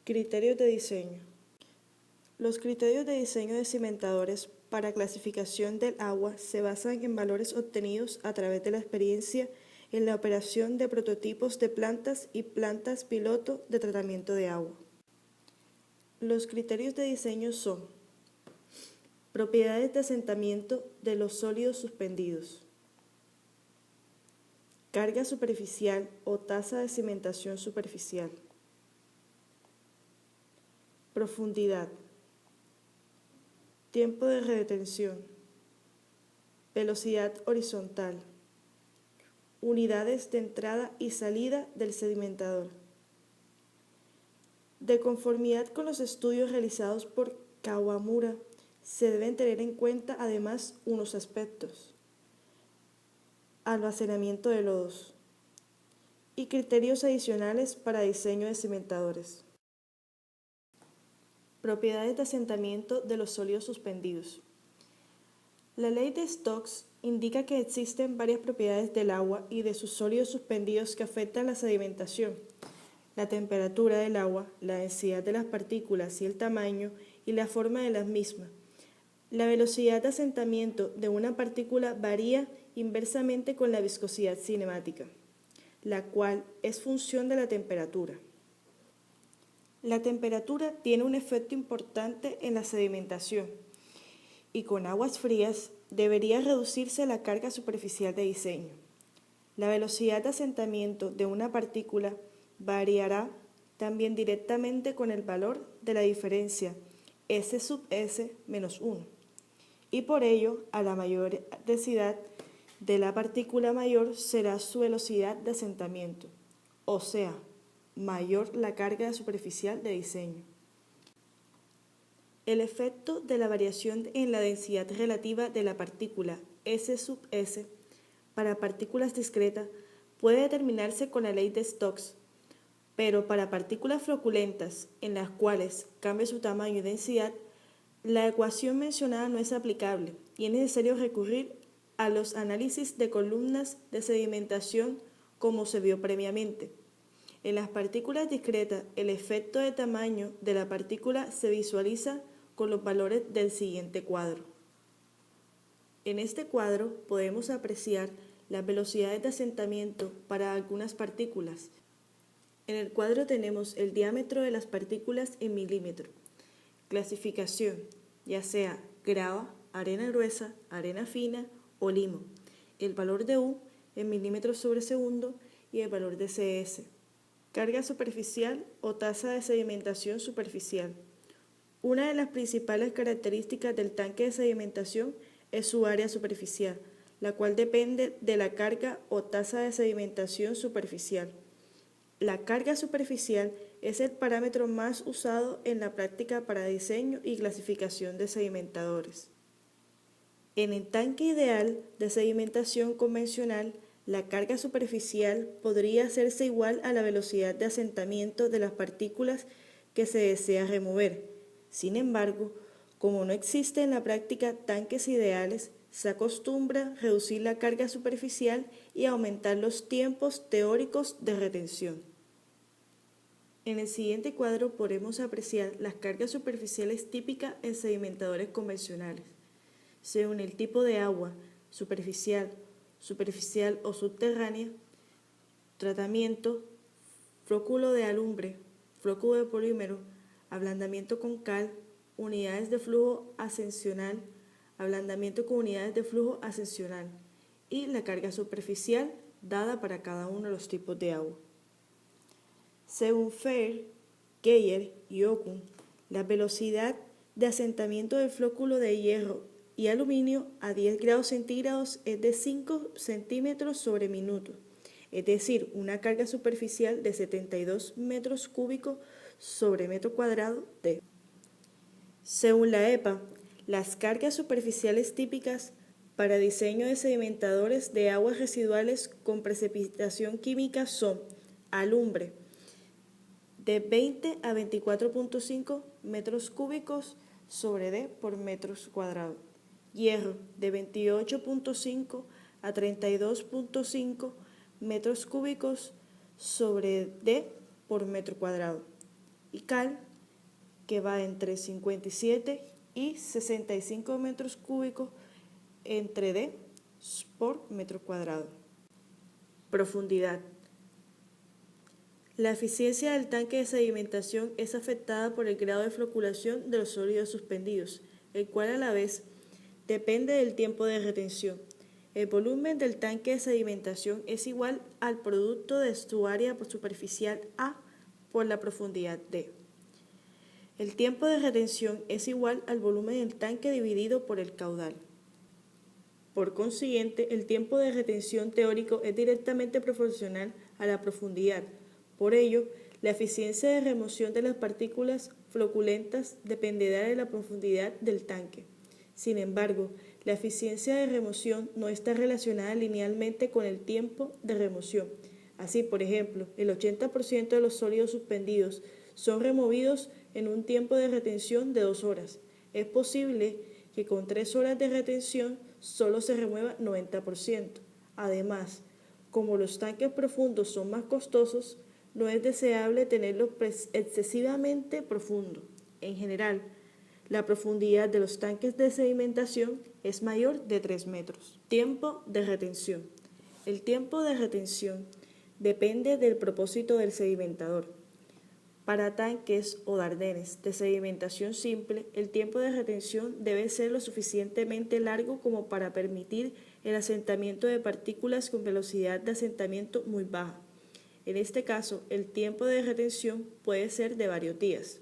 Criterios de diseño. Los criterios de diseño de cimentadores para clasificación del agua se basan en valores obtenidos a través de la experiencia en la operación de prototipos de plantas y plantas piloto de tratamiento de agua. Los criterios de diseño son: propiedades de asentamiento de los sólidos suspendidos, carga superficial o tasa de cimentación superficial, profundidad, tiempo de retención, velocidad horizontal, unidades de entrada y salida del sedimentador. De conformidad con los estudios realizados por Kawamura, se deben tener en cuenta además unos aspectos: almacenamiento de lodos y criterios adicionales para diseño de cimentadores. Propiedades de asentamiento de los sólidos suspendidos. La ley de Stokes indica que existen varias propiedades del agua y de sus sólidos suspendidos que afectan la sedimentación: la temperatura del agua, la densidad de las partículas y el tamaño y la forma de las mismas. La velocidad de asentamiento de una partícula varía inversamente con la viscosidad cinemática, la cual es función de la temperatura. La temperatura tiene un efecto importante en la sedimentación y con aguas frías debería reducirse la carga superficial de diseño. La velocidad de asentamiento de una partícula variará también directamente con el valor de la diferencia S sub S menos 1 y por ello a la mayor densidad de la partícula mayor será su velocidad de asentamiento, o sea, mayor la carga superficial de diseño. El efecto de la variación en la densidad relativa de la partícula S sub S para partículas discretas puede determinarse con la ley de Stokes, pero para partículas floculentas en las cuales cambia su tamaño y densidad, la ecuación mencionada no es aplicable y es necesario recurrir a los análisis de columnas de sedimentación como se vio previamente. En las partículas discretas, el efecto de tamaño de la partícula se visualiza con los valores del siguiente cuadro. En este cuadro podemos apreciar las velocidades de asentamiento para algunas partículas. En el cuadro tenemos el diámetro de las partículas en milímetros, clasificación, ya sea grava, arena gruesa, arena fina o limo, el valor de U en milímetros sobre segundo y el valor de CS. Carga superficial o tasa de sedimentación superficial. Una de las principales características del tanque de sedimentación es su área superficial, la cual depende de la carga o tasa de sedimentación superficial. La carga superficial es el parámetro más usado en la práctica para diseño y clasificación de sedimentadores. En el tanque ideal de sedimentación convencional, la carga superficial podría hacerse igual a la velocidad de asentamiento de las partículas que se desea remover. Sin embargo, como no existe en la práctica tanques ideales, se acostumbra reducir la carga superficial y aumentar los tiempos teóricos de retención. En el siguiente cuadro podemos apreciar las cargas superficiales típicas en sedimentadores convencionales. Según el tipo de agua, superficial o subterránea, tratamiento, flóculo de alumbre, flóculo de polímero, ablandamiento con cal, unidades de flujo ascensional, ablandamiento con unidades de flujo ascensional y la carga superficial dada para cada uno de los tipos de agua. Según Fair, Geyer y Okun, la velocidad de asentamiento del flóculo de hierro y aluminio a 10 grados centígrados es de 5 centímetros sobre minuto, es decir, una carga superficial de 72 metros cúbicos sobre metro cuadrado de. Según la EPA, las cargas superficiales típicas para diseño de sedimentadores de aguas residuales con precipitación química son: alumbre de 20 a 24.5 metros cúbicos sobre D por metros cuadrados, hierro de 28.5 a 32.5 metros cúbicos sobre D por metro cuadrado, y cal, que va entre 57 y 65 metros cúbicos entre D por metro cuadrado. Profundidad. La eficiencia del tanque de sedimentación es afectada por el grado de floculación de los sólidos suspendidos, el cual a la vez depende del tiempo de retención. El volumen del tanque de sedimentación es igual al producto de su área superficial A por la profundidad D. El tiempo de retención es igual al volumen del tanque dividido por el caudal. Por consiguiente, el tiempo de retención teórico es directamente proporcional a la profundidad. Por ello, la eficiencia de remoción de las partículas floculentas dependerá de la profundidad del tanque. Sin embargo, la eficiencia de remoción no está relacionada linealmente con el tiempo de remoción. Así, por ejemplo, el 80% de los sólidos suspendidos son removidos en un tiempo de retención de 2 horas. Es posible que con 3 horas de retención solo se remueva 90%. Además, como los tanques profundos son más costosos, no es deseable tenerlos excesivamente profundos. En general, la profundidad de los tanques de sedimentación es mayor de 3 metros. Tiempo de retención. El tiempo de retención depende del propósito del sedimentador. Para tanques o dardenes de sedimentación simple, el tiempo de retención debe ser lo suficientemente largo como para permitir el asentamiento de partículas con velocidad de asentamiento muy baja. En este caso, el tiempo de retención puede ser de varios días.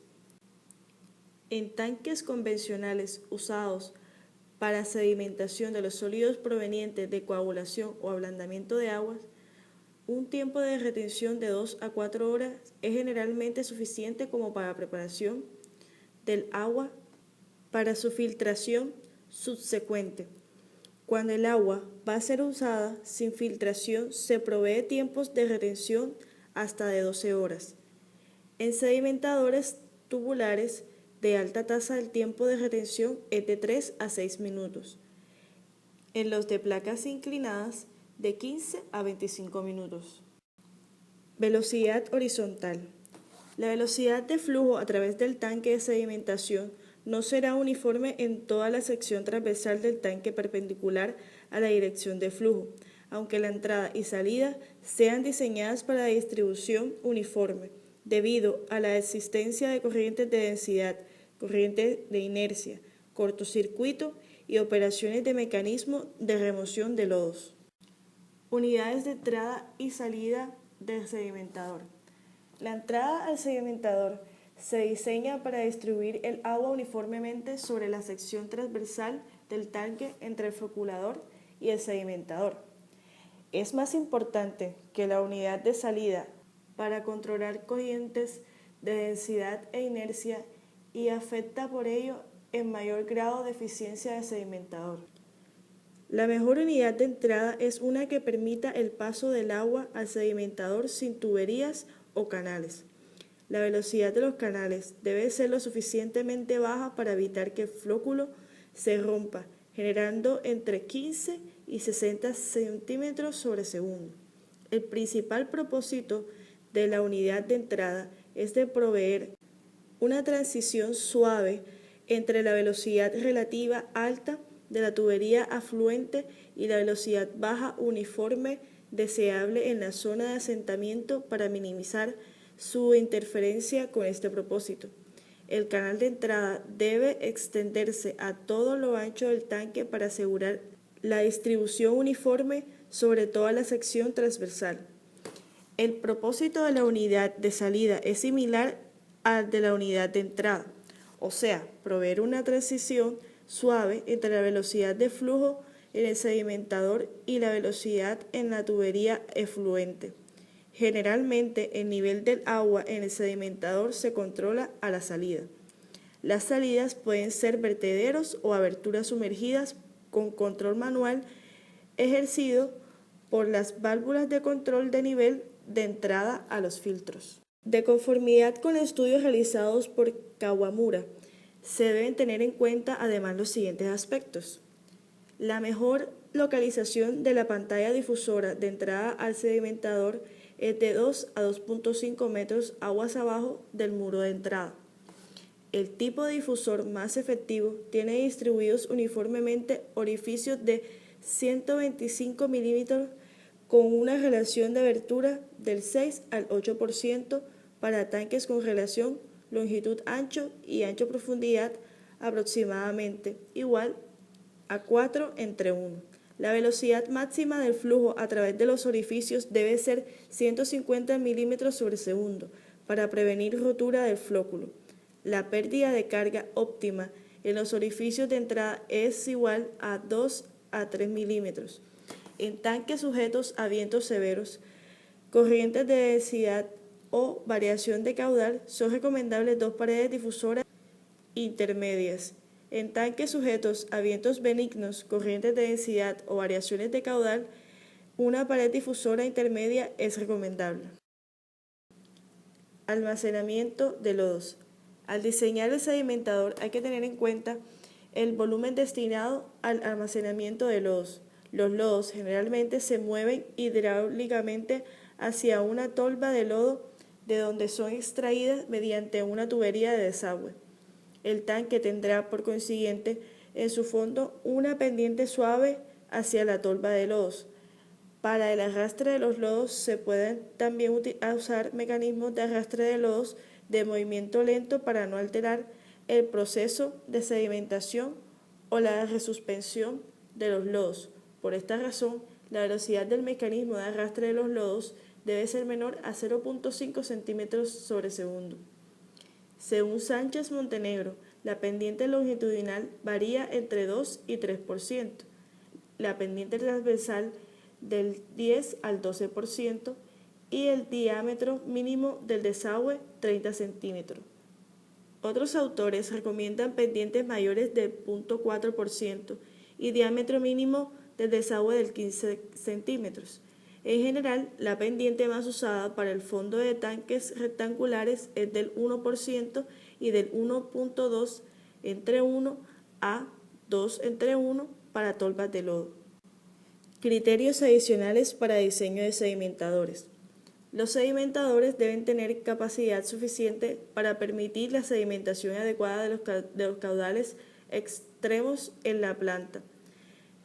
En tanques convencionales usados para sedimentación de los sólidos provenientes de coagulación o ablandamiento de aguas, un tiempo de retención de 2 a 4 horas es generalmente suficiente como para la preparación del agua para su filtración subsecuente. Cuando el agua va a ser usada sin filtración, se provee tiempos de retención hasta de 12 horas. En sedimentadores tubulares de alta tasa, el tiempo de retención es de 3 a 6 minutos. En los de placas inclinadas, de 15 a 25 minutos. Velocidad horizontal. La velocidad de flujo a través del tanque de sedimentación no será uniforme en toda la sección transversal del tanque perpendicular a la dirección de flujo, aunque la entrada y salida sean diseñadas para la distribución uniforme, debido a la existencia de corrientes de densidad, corrientes de inercia, cortocircuito y operaciones de mecanismo de remoción de lodos. Unidades de entrada y salida del sedimentador. La entrada al sedimentador se diseña para distribuir el agua uniformemente sobre la sección transversal del tanque entre el floculador y el sedimentador. Es más importante que la unidad de salida para controlar corrientes de densidad e inercia y afecta por ello en mayor grado de eficiencia del sedimentador. La mejor unidad de entrada es una que permita el paso del agua al sedimentador sin tuberías o canales. La velocidad de los canales debe ser lo suficientemente baja para evitar que el flóculo se rompa, generando entre 15 y 60 centímetros sobre segundo. El principal propósito de la unidad de entrada es de proveer una transición suave entre la velocidad relativa alta de la tubería afluente y la velocidad baja uniforme deseable en la zona de asentamiento para minimizar su interferencia con este propósito. El canal de entrada debe extenderse a todo lo ancho del tanque para asegurar la distribución uniforme sobre toda la sección transversal. El propósito de la unidad de salida es similar al de la unidad de entrada, o sea, proveer una transición suave entre la velocidad de flujo en el sedimentador y la velocidad en la tubería efluente. Generalmente, el nivel del agua en el sedimentador se controla a la salida. Las salidas pueden ser vertederos o aberturas sumergidas con control manual ejercido por las válvulas de control de nivel de entrada a los filtros. De conformidad con estudios realizados por Kawamura, se deben tener en cuenta además los siguientes aspectos. La mejor localización de la pantalla difusora de entrada al sedimentador es de 2 a 2.5 metros aguas abajo del muro de entrada. El tipo de difusor más efectivo tiene distribuidos uniformemente orificios de 125 milímetros con una relación de abertura del 6 al 8% para tanques con relación longitud-ancho y ancho-profundidad aproximadamente igual a 4:1. La velocidad máxima del flujo a través de los orificios debe ser 150 milímetros sobre segundo para prevenir rotura del flóculo. La pérdida de carga óptima en los orificios de entrada es igual a 2 a 3 milímetros. En tanques sujetos a vientos severos, corrientes de densidad o variación de caudal, son recomendables 2 paredes difusoras intermedias. En tanques sujetos a vientos benignos, corrientes de densidad o variaciones de caudal, una pared difusora intermedia es recomendable. Almacenamiento de lodos. Al diseñar el sedimentador hay que tener en cuenta el volumen destinado al almacenamiento de lodos. Los lodos generalmente se mueven hidráulicamente hacia una tolva de lodo de donde son extraídas mediante una tubería de desagüe. El tanque tendrá, por consiguiente, en su fondo una pendiente suave hacia la tolva de lodos. Para el arrastre de los lodos se pueden también usar mecanismos de arrastre de lodos de movimiento lento para no alterar el proceso de sedimentación o la resuspensión de los lodos. Por esta razón, la velocidad del mecanismo de arrastre de los lodos debe ser menor a 0.5 centímetros sobre segundo. Según Sánchez Montenegro, la pendiente longitudinal varía entre 2 y 3%, la pendiente transversal del 10 al 12% y el diámetro mínimo del desagüe 30 centímetros. Otros autores recomiendan pendientes mayores de 0.4% y diámetro mínimo del desagüe del 15 centímetros. En general, la pendiente más usada para el fondo de tanques rectangulares es del 1% y del 1.2/1 a 2/1 para tolvas de lodo. Criterios adicionales para diseño de sedimentadores. Los sedimentadores deben tener capacidad suficiente para permitir la sedimentación adecuada de los caudales extremos en la planta.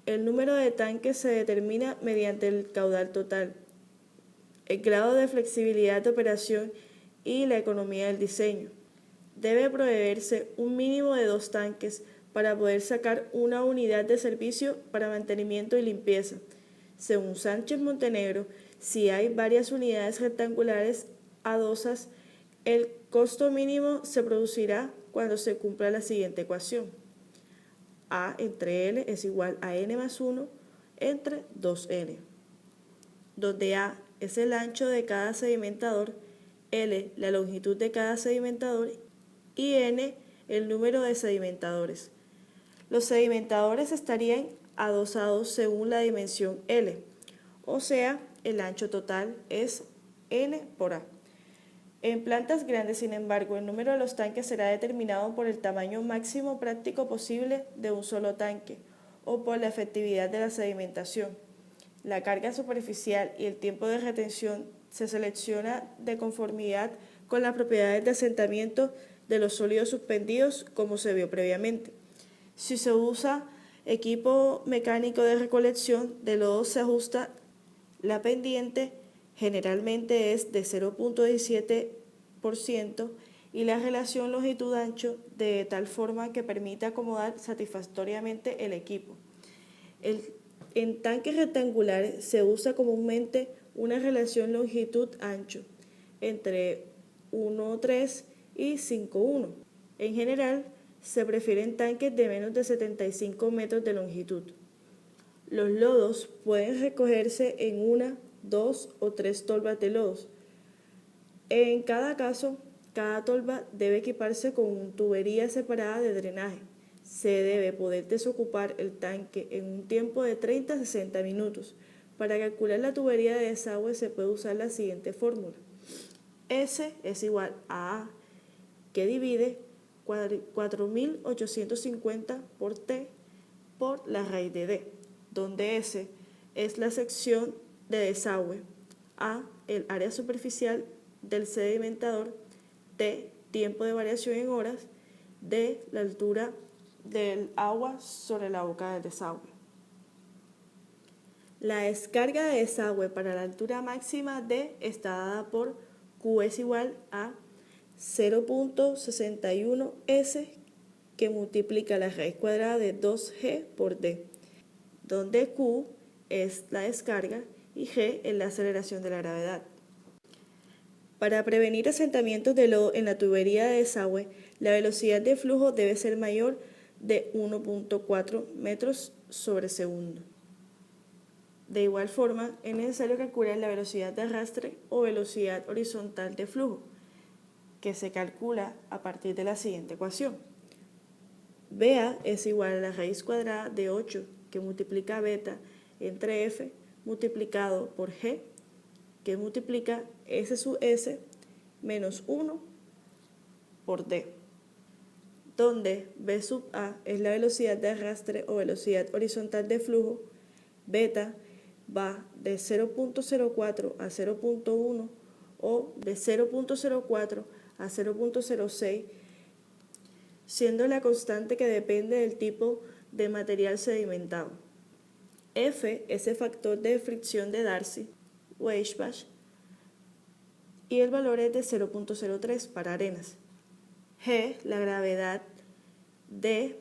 El número de tanques se determina mediante el caudal total, el grado de flexibilidad de operación y la economía del diseño. Debe proveerse un mínimo de 2 tanques para poder sacar una unidad de servicio para mantenimiento y limpieza. Según Sánchez Montenegro, si hay varias unidades rectangulares adosas, el costo mínimo se producirá cuando se cumpla la siguiente ecuación. A entre L es igual a N más 1 entre 2N, donde A es el ancho de cada sedimentador, L la longitud de cada sedimentador y N el número de sedimentadores. Los sedimentadores estarían adosados según la dimensión L, o sea, el ancho total es N por A. En plantas grandes, sin embargo, el número de los tanques será determinado por el tamaño máximo práctico posible de un solo tanque o por la efectividad de la sedimentación. La carga superficial y el tiempo de retención se selecciona de conformidad con las propiedades de asentamiento de los sólidos suspendidos, como se vio previamente. Si se usa equipo mecánico de recolección de lodo, se ajusta la pendiente, generalmente es de 0.17% y la relación longitud-ancho de tal forma que permita acomodar satisfactoriamente el equipo. En tanques rectangulares se usa comúnmente una relación longitud-ancho entre 1,3 y 5,1. En general, se prefieren tanques de menos de 75 metros de longitud. Los lodos pueden recogerse en 1, 2 o 3 tolvas de lodos. En cada caso, cada tolva debe equiparse con una tubería separada de drenaje. Se debe poder desocupar el tanque en un tiempo de 30 a 60 minutos. Para calcular la tubería de desagüe se puede usar la siguiente fórmula. S es igual a A, que divide 4.850 por T por la raíz de D, donde S es la sección de desagüe, A, el área superficial del sedimentador, T, tiempo de variación en horas, D, la altura del agua sobre la boca del desagüe. La descarga de desagüe para la altura máxima D está dada por Q es igual a 0.61 S, que multiplica la raíz cuadrada de 2G por D, donde Q es la descarga y G es la aceleración de la gravedad. Para prevenir asentamientos de lodo en la tubería de desagüe, la velocidad de flujo debe ser mayor de 1.4 metros sobre segundo. De igual forma, es necesario calcular la velocidad de arrastre o velocidad horizontal de flujo, que se calcula a partir de la siguiente ecuación. BA es igual a la raíz cuadrada de 8, que multiplica beta entre F multiplicado por G, que multiplica S sub S menos 1 por D, donde B sub A es la velocidad de arrastre o velocidad horizontal de flujo, beta va de 0.04 a 0.1 o de 0.04 a 0.06, siendo la constante que depende del tipo de material sedimentado. F es el factor de fricción de Darcy, Weisbach, y el valor es de 0.03 para arenas. G, la gravedad de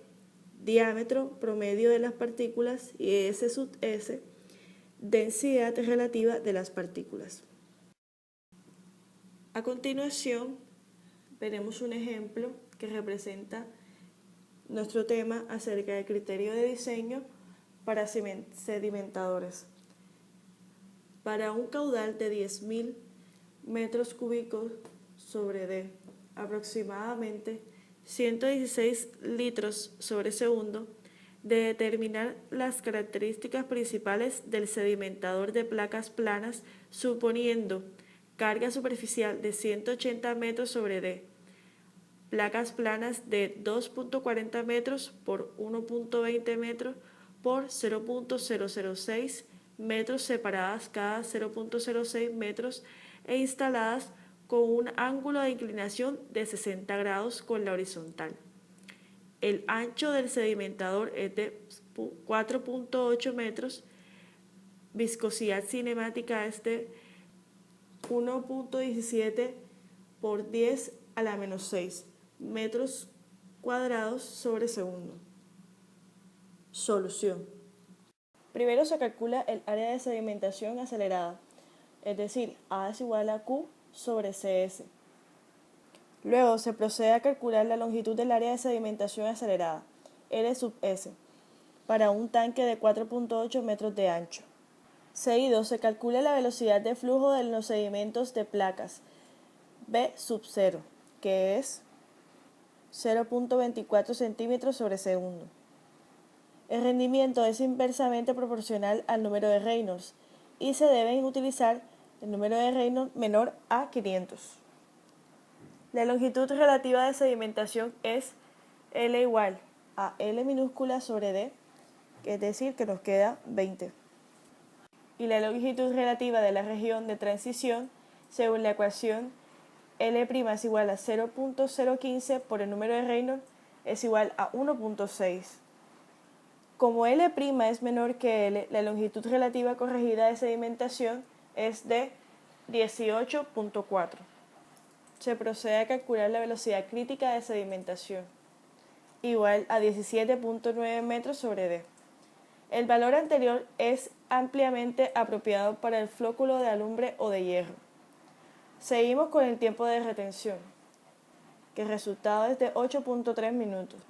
diámetro promedio de las partículas, y S sub S, densidad relativa de las partículas. A continuación, veremos un ejemplo que representa nuestro tema acerca del criterio de diseño para sedimentadores. Para un caudal de 10.000 metros cúbicos sobre D, aproximadamente 116 litros sobre segundo, de determinar las características principales del sedimentador de placas planas, suponiendo carga superficial de 180 metros sobre D, placas planas de 2.40 metros por 1.20 metros por 0.006 metros separadas cada 0.06 metros e instaladas con un ángulo de inclinación de 60 grados con la horizontal. El ancho del sedimentador es de 4.8 metros, viscosidad cinemática es de 1.17 por 10 a la menos 6 metros cuadrados sobre segundo. Solución. Primero se calcula el área de sedimentación acelerada, es decir, A es igual a Q sobre CS. Luego se procede a calcular la longitud del área de sedimentación acelerada, L sub S, para un tanque de 4.8 metros de ancho. Seguido se calcula la velocidad de flujo de los sedimentos de placas, B sub 0, que es 0.24 centímetros sobre segundo. El rendimiento es inversamente proporcional al número de Reynolds y se deben utilizar el número de Reynolds menor a 500. La longitud relativa de sedimentación es L igual a L minúscula sobre D, es decir, que nos queda 20. Y la longitud relativa de la región de transición, según la ecuación L' es igual a 0.015 por el número de Reynolds, es igual a 1.6. Como L' es menor que L, la longitud relativa corregida de sedimentación es de 18.4. Se procede a calcular la velocidad crítica de sedimentación, igual a 17.9 metros sobre D. El valor anterior es ampliamente apropiado para el flóculo de alumbre o de hierro. Seguimos con el tiempo de retención, que el resultado es de 8.3 minutos.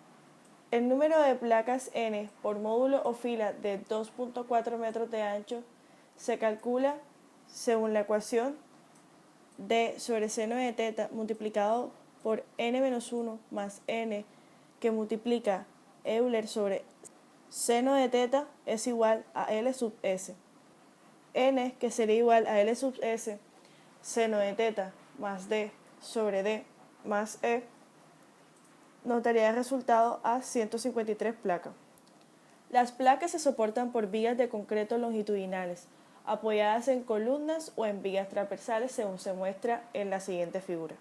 El número de placas N por módulo o fila de 2.4 metros de ancho se calcula según la ecuación D sobre seno de teta multiplicado por n-1 más n, que multiplica Euler sobre seno de teta es igual a L sub S. N, que sería igual a L sub S, seno de teta más D sobre D más E, nos daría el resultado a 153 placas. Las placas se soportan por vigas de concreto longitudinales, apoyadas en columnas o en vigas transversales según se muestra en la siguiente figura.